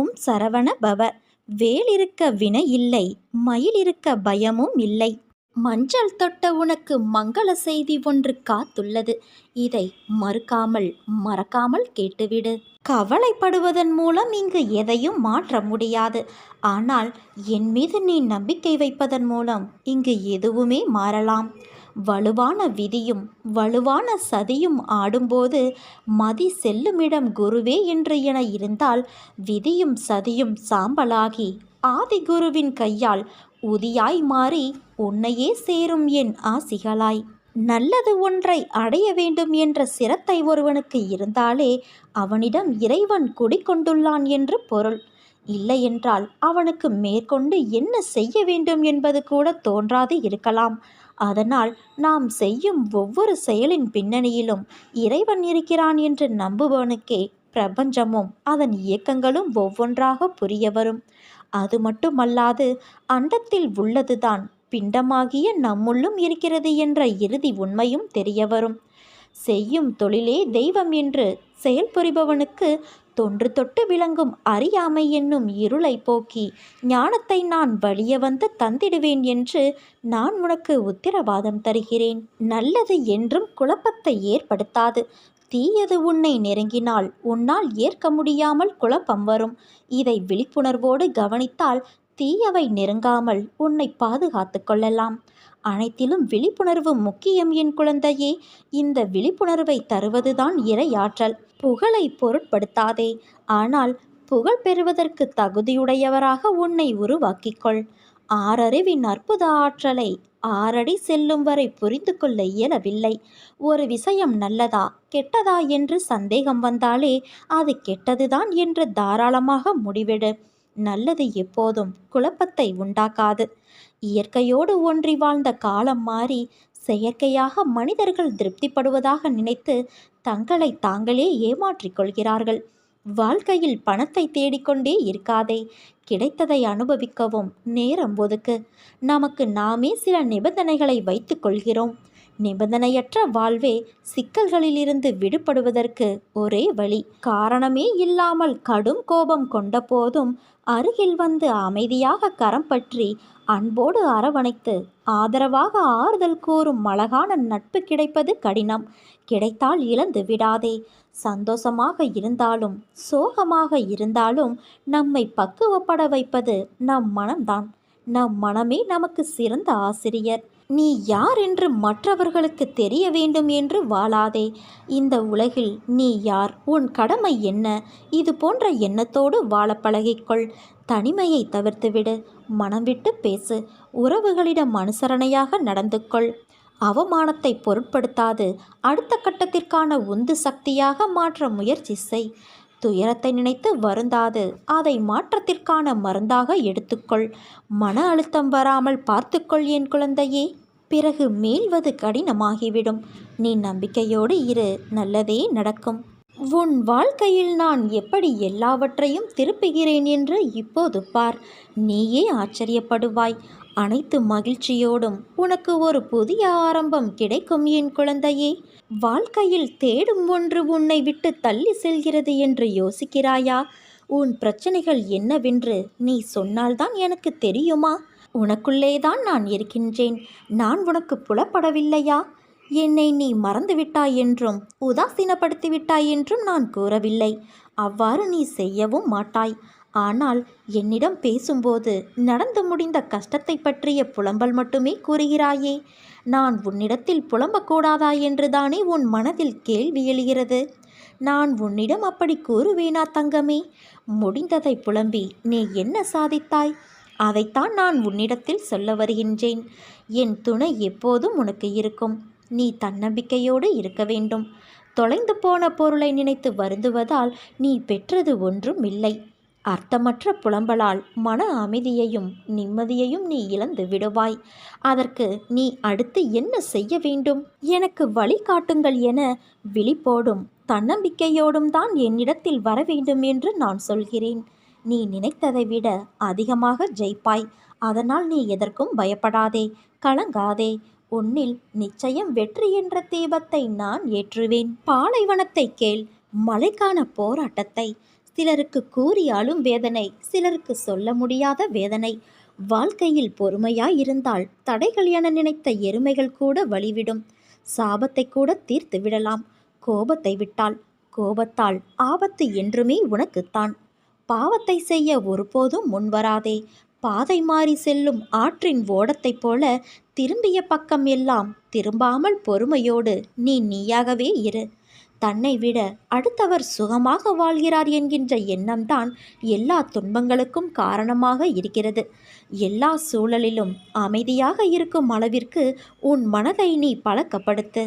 ஓம் சரவண பவ. வேல் இருக்க வினை இல்லை, மயில் இருக்க பயமும் இல்லை. மஞ்சள் தொட்ட உனக்கு மங்கள செய்தி ஒன்று காத்துள்ளது. இதை மறுக்காமல் மறக்காமல் கேட்டுவிடு. கவலைப்படுவதன் மூலம் இங்கு எதையும் மாற்ற முடியாது. ஆனால் என் மீது நீ நம்பிக்கை வைப்பதன் மூலம் இங்கு எதுவுமே மாறலாம். வலுவான விதியும் வலுவான சதியும் ஆடும்போது மதி செல்லுமிடம் குருவே என்று என இருந்தால் விதியும் சதியும் சாம்பலாகி ஆதி குருவின் கையால் உதியாய் மாறி உன்னையே சேரும் என் ஆசிகளாய். நல்லது ஒன்றை அடைய வேண்டும் என்ற சிரத்தை ஒருவனுக்கு இருந்தாலே அவனிடம் இறைவன் குடிக்கொண்டுள்ளான் என்று பொருள். இல்லையென்றால் அவனுக்கு மேற்கொண்டு என்ன செய்ய வேண்டும் என்பது கூட தோன்றாது இருக்கலாம். அதனால் நாம் செய்யும் ஒவ்வொரு செயலின் பின்னணியிலும் இறைவன் இருக்கிறான் என்று நம்புபவனுக்கே பிரபஞ்சமும் அதன் இயக்கங்களும் ஒவ்வொன்றாக புரிய வரும். அது மட்டுமல்லாது அண்டத்தில் உள்ளதுதான் பிண்டமாகிய நம்முள்ளும் இருக்கிறது என்ற இறுதி உண்மையும் தெரிய வரும். செய்யும் தொழிலே தெய்வம் என்று செயல்புரிபவனுக்கு தொன்று தொட்டு விளங்கும் அறியாமை என்னும் இருளை போக்கி ஞானத்தை நான் வலிய வந்து தந்திடுவேன் என்று நான் உனக்கு உத்தரவாதம் தருகிறேன். நல்லது என்றும் குழப்பத்தை ஏற்படுத்தாது. தீயது உன்னை நெருங்கினால் உன்னால் ஏற்க முடியாமல் குழப்பம் வரும். இதை விழிப்புணர்வோடு கவனித்தால் தீயவை நெருங்காமல் உன்னை பாதுகாத்து கொள்ளலாம். அனைத்திலும் விழிப்புணர்வு முக்கியம் என் குழந்தையே. இந்த விழிப்புணர்வை தருவதுதான் இறையாற்றல். புகழை பொருட்படுத்தாதே, ஆனால் புகழ் பெறுவதற்கு தகுதியுடையவராக உன்னை உருவாக்கிக்கொள். ஆறறிவின் அற்புத ஆற்றலை ஆறடி செல்லும் வரை புரிந்து கொள்ள இயலவில்லை. ஒரு விஷயம் நல்லதா கெட்டதா என்று சந்தேகம் வந்தாலே அது கெட்டதுதான் என்று தாராளமாக முடிவெடு. நல்லது எப்போதும் குழப்பத்தை உண்டாக்காது. இயற்கையோடு ஒன்றி வாழ்ந்த காலம் மாறி செயற்கையாக மனிதர்கள் திருப்திப்படுவதாக நினைத்து தங்களை தாங்களே ஏமாற்றிக் கொள்கிறார்கள். வாழ்க்கையில் பணத்தை தேடிக்கொண்டே இருக்காதே. கிடைத்ததை அனுபவிக்கவும் நேரம் ஒதுக்கு. நமக்கு நாமே சில நிபந்தனைகளை வைத்து கொள்கிறோம். நிபந்தனையற்ற வாழ்வே சிக்கல்களிலிருந்து விடுபடுவதற்கு ஒரே வழி. காரணமே இல்லாமல் கடும் கோபம் கொண்ட போதும் அருகில் வந்து அமைதியாக கரம் பற்றி அன்போடு அரவணைத்து ஆதரவாக ஆறுதல் கூறும் அழகான நட்பு கிடைப்பது கடினம். கிடைத்தால் இழந்து விடாதே. சந்தோஷமாக இருந்தாலும் சோகமாக இருந்தாலும் நம்மை பக்குவப்பட வைப்பது நம் மனம்தான். நம் மனமே நமக்கு சிறந்த ஆசிரியர். நீ யார் என்று மற்றவர்களுக்கு தெரிய வேண்டும் என்று வாழாதே. இந்த உலகில் நீ யார், உன் கடமை என்ன, இது போன்ற எண்ணத்தோடு வாழ பழகிக்கொள். தனிமையை தவிர்த்துவிடு. மனம் விட்டு பேசு. உறவுகளிடம் அனுசரணையாக நடந்து கொள். அவமானத்தை பொருட்படுத்தாது அடுத்த கட்டத்திற்கான உந்து சக்தியாக மாற்ற முயற்சி செய். துயரத்தை நினைத்து வருந்தாது அதை மாற்றத்திற்கான மருந்தாக எடுத்துக்கொள். மன அழுத்தம் வராமல் பார்த்துக்கொள் என் குழந்தையே. பிறகு மீள்வது கடினமாகிவிடும். நீ நம்பிக்கையோடு இரு, நல்லதே நடக்கும். உன் வாழ்க்கையில் நான் எப்படி எல்லாவற்றையும் திருப்புகிறேன் என்று இப்போது பார். நீயே ஆச்சரியப்படுவாய். அனைத்து மகிழ்ச்சியோடும் உனக்கு ஒரு புதிய ஆரம்பம் கிடைக்கும் என் குழந்தையே. வாழ்க்கையில் தேடும் ஒன்று உன்னை விட்டு தள்ளி செல்கிறது என்று யோசிக்கிறாயா? உன் பிரச்சனைகள் என்னவென்று நீ சொன்னால்தான் எனக்கு தெரியுமா? உனக்குள்ளேதான் நான் இருக்கின்றேன். நான் உனக்கு புலப்படவில்லையா? என்னை நீ மறந்துவிட்டாய் என்றும் உதாசீனப்படுத்திவிட்டாய் என்றும் நான் கூறவில்லை. அவ்வாறு நீ செய்யவும் மாட்டாய். ஆனால் என்னிடம் பேசும்போது நடந்து முடிந்த கஷ்டத்தை பற்றிய புலம்பல் மட்டுமே கூறுகிறாயே. நான் உன்னிடத்தில் புலம்பக்கூடாதா என்றுதானே உன் மனதில் கேள்வி எழுகிறது. நான் உன்னிடம் அப்படி கூறுவேனா தங்கமே? முடிந்ததை புலம்பி நீ என்ன சாதித்தாய்? அதைத்தான் நான் உன்னிடத்தில் சொல்ல வருகின்றேன். என் துணை எப்போதும் உனக்கு இருக்கும். நீ தன்னம்பிக்கையோடு இருக்க வேண்டும். தொலைந்து போன பொருளை நினைத்து வருந்துவதால் நீ பெற்றது ஒன்றும் இல்லை. அர்த்தமற்ற புலம்பலால் மன அமைதியையும் நிம்மதியையும் நீ இழந்து விடுவாய். அதற்கு நீ அடுத்து என்ன செய்ய வேண்டும்? எனக்கு வழிகாட்டுங்கள் என விழிப்போடும் தன்னம்பிக்கையோடும் தான் என்னிடத்தில் வர வேண்டும் என்று நான் சொல்கிறேன். நீ நினைத்ததை விட அதிகமாக ஜெயிப்பாய். அதனால் நீ எதற்கும் பயப்படாதே, கலங்காதே. உன்னில் நிச்சயம் வெற்றி என்ற தீபத்தை நான் ஏற்றுவேன். பாலைவனத்தை கேள், மழைக்கான போராட்டத்தை. சிலருக்கு கூறியாலும் வேதனை, சிலருக்கு சொல்ல முடியாத வேதனை. வாழ்க்கையில் பொறுமையாய் இருந்தால் தடைகள் என நினைத்த எருமைகள் கூட வழிவிடும். சாபத்தை கூட தீர்த்து விடலாம். கோபத்தை விட்டால், கோபத்தால் ஆபத்து என்றுமே உனக்குத்தான். பாவத்தை செய்ய ஒருபோதும் முன்வராதே. பாதை மாறி செல்லும் ஆற்றின் ஓடத்தைப் போல திரும்பிய பக்கம் எல்லாம் திரும்பாமல் பொறுமையோடு நீ நீயாகவே இரு. தன்னை விட அடுத்தவர் சுகமாக வாழ்கிறார் என்கின்ற எண்ணம்தான் எல்லா துன்பங்களுக்கும் காரணமாக இருக்கிறது. எல்லா சூழலிலும் அமைதியாக இருக்கும் அளவிற்கு உன் மனதை நீ பழக்கப்படுத்து.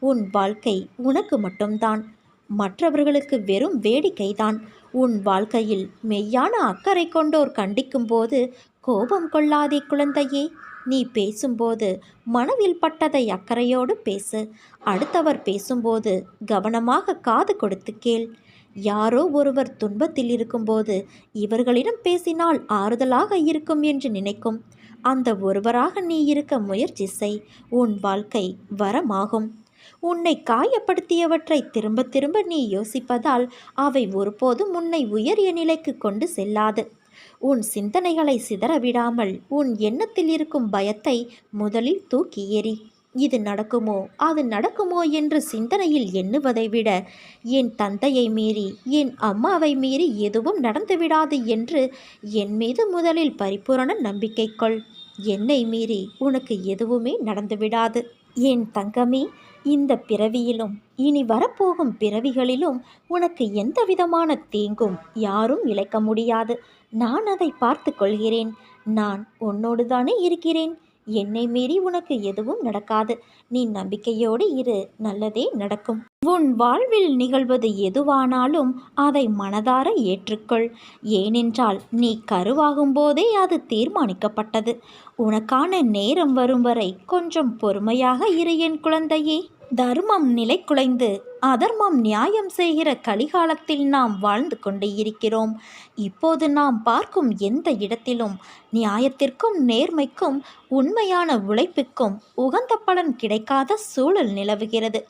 உன் வாழ்க்கை உனக்கு மட்டும்தான், மற்றவர்களுக்கு வெறும் வேடிக்கைதான். உன் வாழ்க்கையில் மெய்யான அக்கறை கொண்டோர் கண்டிக்கும் போது கோபம் கொள்ளாதே குழந்தையே. நீ பேசும்போது மனதில் பட்டதை அக்கறையோடு பேசு. அடுத்தவர் பேசும்போது கவனமாக காது கொடுத்து கேள். யாரோ ஒருவர் துன்பத்தில் இருக்கும்போது இவர்களிடம் பேசினால் ஆறுதலாக இருக்கும் என்று நினைக்கும் அந்த ஒருவராக நீ இருக்க முயற்சி செய். உன் வாழ்க்கை வரமாகும். உன்னை காயப்படுத்தியவற்றை திரும்ப திரும்ப நீ யோசிப்பதால் அவை ஒருபோதும் உன்னை உயரிய நிலைக்கு கொண்டு செல்லாது. உன் சிந்தனைகளை சிதறவிடாமல் உன் எண்ணத்தில் இருக்கும் பயத்தை முதலில் தூக்கி எறி. இது நடக்குமோ அது நடக்குமோ என்று சிந்தனையில் எண்ணுவதை விட, என் தந்தையை மீறி என் அம்மாவை மீறி எதுவும் நடந்துவிடாது என்று என் மீது முதலில் பரிபூரண நம்பிக்கை கொள். என்னை மீறி உனக்கு எதுவுமே நடந்துவிடாது. என் தங்கமே, இந்த பிறவியிலும் இனி வரப்போகும் பிறவிகளிலும் உனக்கு எந்த விதமான தீங்கும் யாரும் இழைக்க முடியாது. நான் அதை பார்த்து கொள்கிறேன். நான் உன்னோடு தானே இருக்கிறேன். என்னை மீறி உனக்கு எதுவும் நடக்காது. நீ நம்பிக்கையோடு இரு, நல்லதே நடக்கும். உன் வாழ்வில் நிகழ்வது எதுவானாலும் அதை மனதார ஏற்றுக்கொள். ஏனென்றால் நீ கருவாகும் போதே அது தீர்மானிக்கப்பட்டது. உனக்கான நேரம் வரும் வரை கொஞ்சம் பொறுமையாக இரு என் குழந்தையே. தர்மம் நிலை குலைந்து அதர்மம் நியாயம் செய்கிற கலிகாலத்தில் நாம் வாழ்ந்து கொண்டே இருக்கிறோம். இப்போது நாம் பார்க்கும் எந்த இடத்திலும் நியாயத்திற்கும் நேர்மைக்கும் உண்மையான உழைப்புக்கும் உகந்த பலன் கிடைக்காத சூழல் நிலவுகிறது.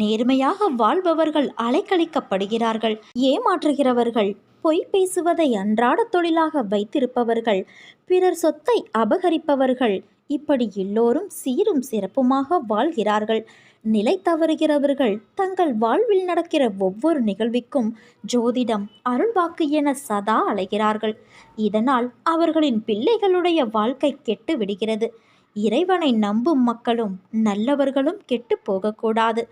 நேர்மையாக வாழ்பவர்கள் அலைக்கழிக்கப்படுகிறார்கள். ஏமாற்றுகிறவர்கள், பொய் பேசுவதை அன்றாட தொழிலாக வைத்திருப்பவர்கள், பிறர் சொத்தை அபகரிப்பவர்கள், இப்படி எல்லோரும் சீரும் சிறப்புமாக வாழ்கிறார்கள். நிலை தவறுகிறவர்கள் தங்கள் வாழ்வில் நடக்கிற ஒவ்வொரு நிகழ்விற்கும் ஜோதிடம், அருள்வாக்கு என சதா அலைகிறார்கள். இதனால் அவர்களின் பிள்ளைகளுடைய வாழ்க்கை கெட்டு விடுகிறது. இறைவனை நம்பும் மக்களும் நல்லவர்களும் கெட்டு போகக்கூடாது.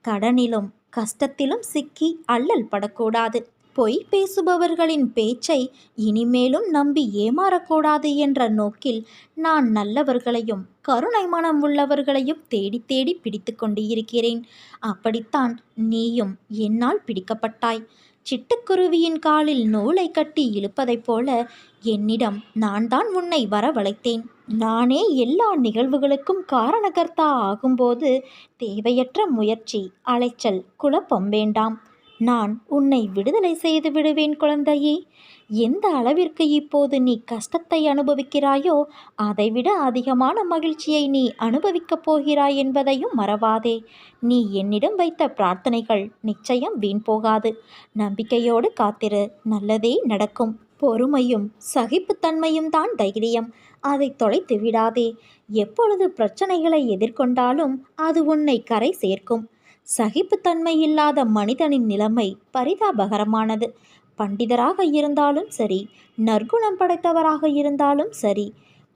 கடனிலும் கஷ்டத்திலும் சிக்கி அல்லல் படக்கூடாது. பொய் பேசுபவர்களின் பேச்சை இனிமேலும் நம்பி ஏமாறக்கூடாது என்ற நோக்கில் நான் நல்லவர்களையும் கருணை மனம் உள்ளவர்களையும் தேடி தேடி பிடித்து கொண்டு இருக்கிறேன். அப்படித்தான் நீயும் என்னால் பிடிக்கப்பட்டாய். சிட்டுக்குருவியின் காலில் நூலை கட்டி இழுப்பதைப் போல என்னிடம் நான் தான் உன்னை வரவழைத்தேன். நானே எல்லா நிகழ்வுகளுக்கும் காரணகர்த்தா ஆகும்போது தேவையற்ற முயற்சி, அலைச்சல், குழப்பம் வேண்டாம். நான் உன்னை விடுதலை செய்து விடுவேன் குழந்தையே. எந்த அளவிற்கு இப்போது நீ கஷ்டத்தை அனுபவிக்கிறாயோ அதைவிட அதிகமான மகிழ்ச்சியை நீ அனுபவிக்கப் போகிறாய் என்பதையும் மறவாதே. நீ என்னிடம் வைத்த பிரார்த்தனைகள் நிச்சயம் வீண் போகாது. நம்பிக்கையோடு காத்திரு, நல்லதே நடக்கும். பொறுமையும் சகிப்புத்தன்மையும் தான் தைரியம். அதை தொலைத்து விடாதே. எப்பொழுது பிரச்சனைகளை எதிர்கொண்டாலும் அது உன்னை கரை சேர்க்கும். சகிப்புத்தன்மை இல்லாத மனிதனின் நிலைமை பரிதாபகரமானது. பண்டிதராக இருந்தாலும் சரி, நற்குணம் படைத்தவராக இருந்தாலும் சரி,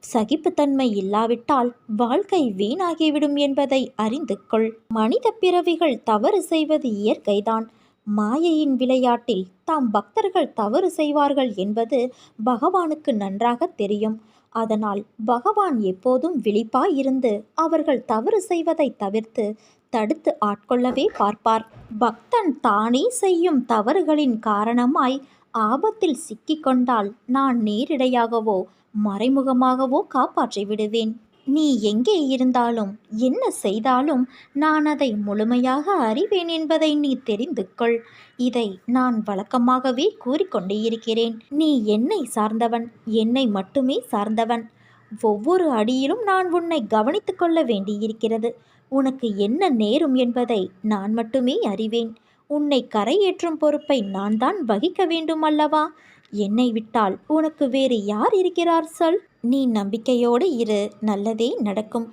சகிப்புத்தன்மை இல்லாவிட்டால் வாழ்க்கை வீணாகிவிடும் என்பதை அறிந்து கொள். மனித பிறவிகள் தவறு செய்வது இயற்கைதான். மாயையின் விளையாட்டில் தாம் பக்தர்கள் தவறு செய்வார்கள் என்பது பகவானுக்கு நன்றாக தெரியும். அதனால் பகவான் எப்போதும் விழிப்பாய் இருந்து அவர்கள் தவறு செய்வதை தவிர்த்து தடுத்து ஆட்கொள்ளவே பார்ப்பார். பக்தன் தானே செய்யும் தவறுகளின் காரணமாய் ஆபத்தில் சிக்கிக்கொண்டால் நான் நேரிடையாகவோ மறைமுகமாகவோ காப்பாற்றி விடுவேன். நீ எங்கே இருந்தாலும் என்ன செய்தாலும் நான் அதை முழுமையாக அறிவேன் என்பதை நீ தெரிந்து கொள். இதை நான் வழக்கமாகவே கூறிக்கொண்டே இருக்கிறேன். நீ என்னை சார்ந்தவன், என்னை மட்டுமே சார்ந்தவன். ஒவ்வொரு அடியிலும் நான் உன்னை கவனித்து கொள்ள வேண்டியிருக்கிறது. உனக்கு என்ன நேரும் என்பதை நான் மட்டுமே அறிவேன். உன்னை கரையேற்றும் பொறுப்பை நான் தான் வகிக்க வேண்டும் அல்லவா? என்னை விட்டால் உனக்கு வேறு யார் இருக்கிறார் சொல்? நீ நம்பிக்கையோடு இரு, நல்லதே நடக்கும்.